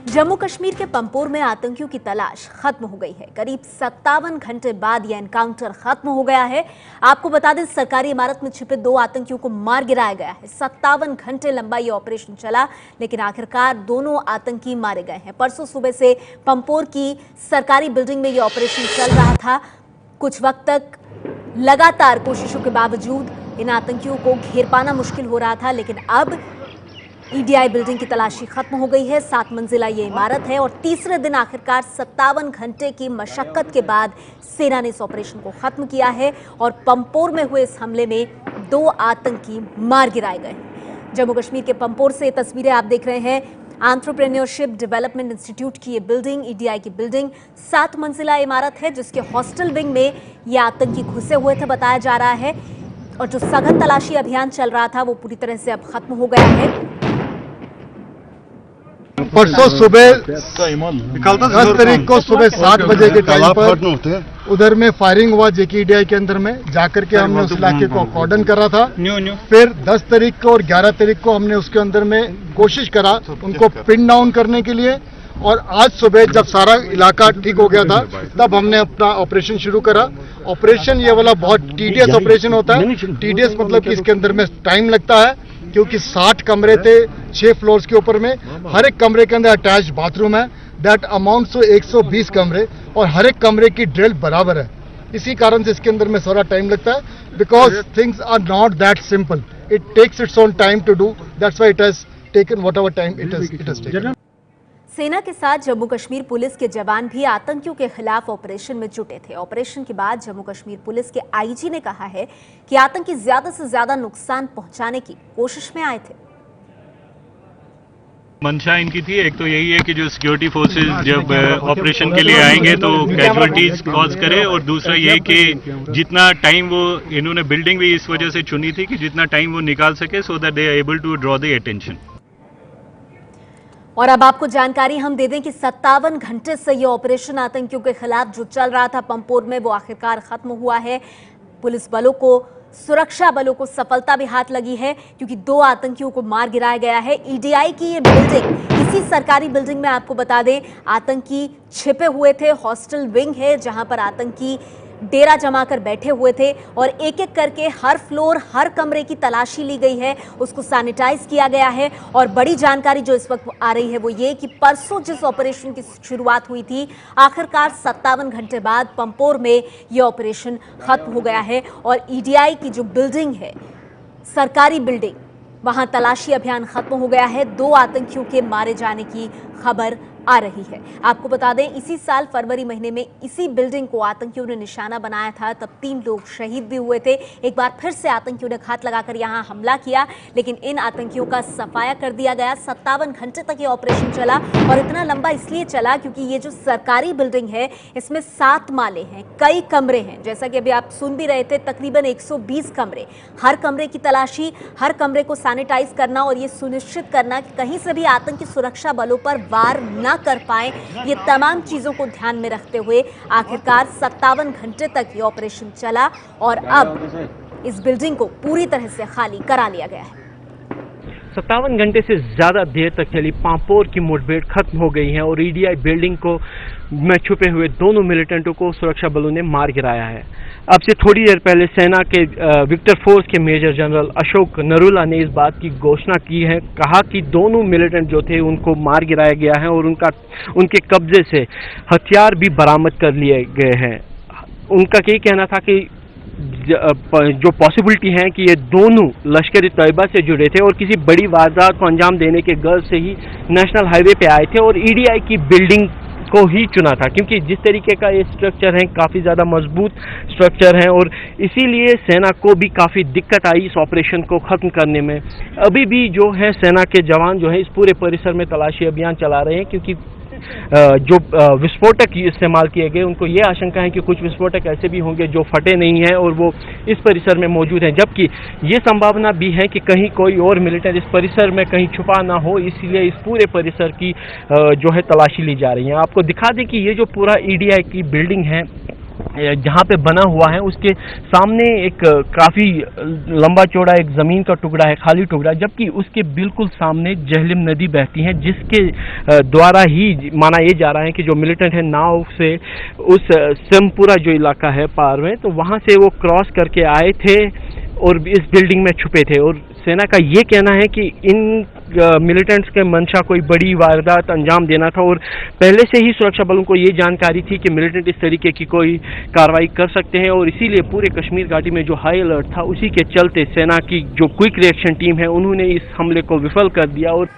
जम्मू कश्मीर के पंपोर में आतंकियों की तलाश खत्म हो गई है। करीब 57 घंटे बाद यह एनकाउंटर खत्म हो गया है। आपको बता दें, सरकारी इमारत में छिपे 2 आतंकियों को मार गिराया गया है। 57 घंटे लंबा यह ऑपरेशन चला, लेकिन आखिरकार दोनों आतंकी मारे गए हैं। परसों सुबह से पंपोर की सरकारी बिल्डिंग में यह ऑपरेशन चल रहा था। कुछ वक्त तक लगातार कोशिशों के बावजूद इन आतंकियों को घेर पाना मुश्किल हो रहा था, लेकिन अब ईडीआई बिल्डिंग की तलाशी खत्म हो गई है। 7 मंजिला ये इमारत है और तीसरे दिन आखिरकार 57 घंटे की मशक्कत के बाद सेना ने इस ऑपरेशन को खत्म किया है और पंपोर में हुए इस हमले में 2 आतंकी मार गिराए गए। जम्मू कश्मीर के पंपोर से तस्वीरें आप देख रहे हैं। एंटरप्रेन्योरशिप डेवलपमेंट इंस्टीट्यूट की ये बिल्डिंग, ईडीआई की बिल्डिंग 7 मंजिला इमारत है, जिसके हॉस्टल विंग में ये आतंकी घुसे हुए थे बताया जा रहा है। और जो सघन तलाशी अभियान चल रहा था वो पूरी तरह से अब खत्म हो गया है। परसों सुबह 10 तारीख को सुबह 7 बजे के टाइम पर उधर में फायरिंग हुआ जेकेईडीआई के अंदर में जाकर के हमने उस इलाके को कॉर्डन करा था। फिर 10 तारीख को और 11 तारीख को हमने उसके अंदर में कोशिश करा उनको पिन डाउन करने के लिए। और आज सुबह जब सारा इलाका ठीक हो गया था तब हमने अपना ऑपरेशन शुरू करा। ऑपरेशन ये वाला बहुत टीडियस ऑपरेशन होता है। टीडियस मतलब कि इसके अंदर में टाइम लगता है, क्योंकि 60 कमरे थे 6 फ्लोर्स के ऊपर में। हर एक कमरे के अंदर अटैच बाथरूम है। दैट अमाउंट्स टू 120 कमरे और हर एक कमरे की ड्रिल बराबर है। इसी कारण से इसके अंदर में सारा टाइम लगता है, because things are not that simple. It takes its own time to do. That's why it has taken whatever time it has taken. सेना के साथ जम्मू कश्मीर पुलिस के जवान भी आतंकियों के खिलाफ ऑपरेशन में जुटे थे। ऑपरेशन के बाद जम्मू कश्मीर पुलिस के आईजी ने कहा है कि आतंकी ज्यादा से ज्यादा नुकसान पहुंचाने की कोशिश में आए थे। मंशा इनकी थी, एक तो यही है कि जो सिक्योरिटी फोर्सेस जब ऑपरेशन के लिए आएंगे तो कैजुअलिटीज कॉज करे, और दूसरा ये कि जितना टाइम वो इन्होंने बिल्डिंग भी इस वजह से चुनी थी कि जितना टाइम वो निकाल सके so that they are able to draw the attention. और अब आपको जानकारी हम दे दें कि 57 घंटे से यह ऑपरेशन आतंकियों के खिलाफ जो चल रहा था पंपोर में वो आखिरकार खत्म हुआ है। पुलिस बलों को, सुरक्षा बलों को सफलता भी हाथ लगी है, क्योंकि 2 आतंकियों को मार गिराया गया है। ईडीआई की ये बिल्डिंग, इसी सरकारी बिल्डिंग में आपको बता दें आतंकी छिपे हुए थे। हॉस्टल विंग है जहां पर आतंकी डेरा जमाकर बैठे हुए थे और एक एक करके हर फ्लोर, हर कमरे की तलाशी ली गई है, उसको सैनिटाइज किया गया है। और बड़ी जानकारी जो इस वक्त आ रही है वो ये कि परसों जिस ऑपरेशन की शुरुआत हुई थी, आखिरकार 57 घंटे बाद पंपोर में यह ऑपरेशन खत्म हो गया है। और ईडीआई की जो बिल्डिंग है, सरकारी बिल्डिंग, वहां तलाशी अभियान खत्म हो गया है। 2 आतंकियों के मारे जाने की खबर आ रही है। आपको बता दें, इसी साल फरवरी महीने में इसी बिल्डिंग को आतंकियों ने निशाना बनाया था, तब 3 लोग शहीद भी हुए थे। एक बार फिर से आतंकियों ने घात लगाकर यहां हमला किया, लेकिन इन आतंकियों का सफाया कर दिया गया। 57 घंटे तक ये ऑपरेशन चला और इतना लंबा इसलिए चला क्योंकि ये जो सरकारी बिल्डिंग है इसमें 7 माले हैं, कई कमरे हैं। जैसा कि अभी आप सुन भी रहे थे, तकरीबन 120 कमरे। हर कमरे की तलाशी, हर कमरे को सैनिटाइज करना और ये सुनिश्चित करना कि कहीं से भी आतंकी सुरक्षा बलों पर वार न कर पाए, ये तमाम चीजों को ध्यान में रखते हुए आखिरकार 57 घंटे तक ये ऑपरेशन चला और अब इस बिल्डिंग को पूरी तरह से खाली करा लिया गया है। 57 घंटे से ज़्यादा देर तक चली पंपोर की मुठभेड़ खत्म हो गई है और ईडीआई बिल्डिंग को में छुपे हुए दोनों मिलिटेंटों को सुरक्षा बलों ने मार गिराया है। अब से थोड़ी देर पहले सेना के विक्टर फोर्स के मेजर जनरल अशोक नरूला ने इस बात की घोषणा की है, कहा कि दोनों मिलिटेंट जो थे उनको मार गिराया गया है और उनके कब्जे से हथियार भी बरामद कर लिए गए हैं। उनका यही कहना था कि जो पॉसिबिलिटी है कि ये दोनों लश्कर ए तैयबा से जुड़े थे और किसी बड़ी वारदात को अंजाम देने के गर्ज से ही नेशनल हाईवे पे आए थे और ईडीआई की बिल्डिंग को ही चुना था, क्योंकि जिस तरीके का ये स्ट्रक्चर है काफ़ी ज़्यादा मजबूत स्ट्रक्चर है और इसीलिए सेना को भी काफ़ी दिक्कत आई इस ऑपरेशन को ख़त्म करने में। अभी भी जो है सेना के जवान जो है इस पूरे परिसर में तलाशी अभियान चला रहे हैं, क्योंकि जो विस्फोटक इस्तेमाल किए गए उनको ये आशंका है कि कुछ विस्फोटक ऐसे भी होंगे जो फटे नहीं हैं और वो इस परिसर में मौजूद हैं, जबकि ये संभावना भी है कि कहीं कोई और मिलिटेंट इस परिसर में कहीं छुपा ना हो, इसलिए इस पूरे परिसर की जो है तलाशी ली जा रही है। आपको दिखा दें कि ये जो पूरा ईडीआई की बिल्डिंग है जहाँ पे बना हुआ है उसके सामने एक काफ़ी लंबा चौड़ा एक ज़मीन का टुकड़ा है, खाली टुकड़ा, जबकि उसके बिल्कुल सामने जहलिम नदी बहती है, जिसके द्वारा ही माना ये जा रहा है कि जो मिलिटेंट है नाव से उस सिमपुरा जो इलाका है पार में, तो वहाँ से वो क्रॉस करके आए थे और इस बिल्डिंग में छुपे थे। और सेना का ये कहना है कि इन मिलिटेंट्स के मंशा कोई बड़ी वारदात अंजाम देना था और पहले से ही सुरक्षा बलों को ये जानकारी थी कि मिलिटेंट इस तरीके की कोई कार्रवाई कर सकते हैं, और इसीलिए पूरे कश्मीर घाटी में जो हाई अलर्ट था उसी के चलते सेना की जो क्विक रिएक्शन टीम है उन्होंने इस हमले को विफल कर दिया। और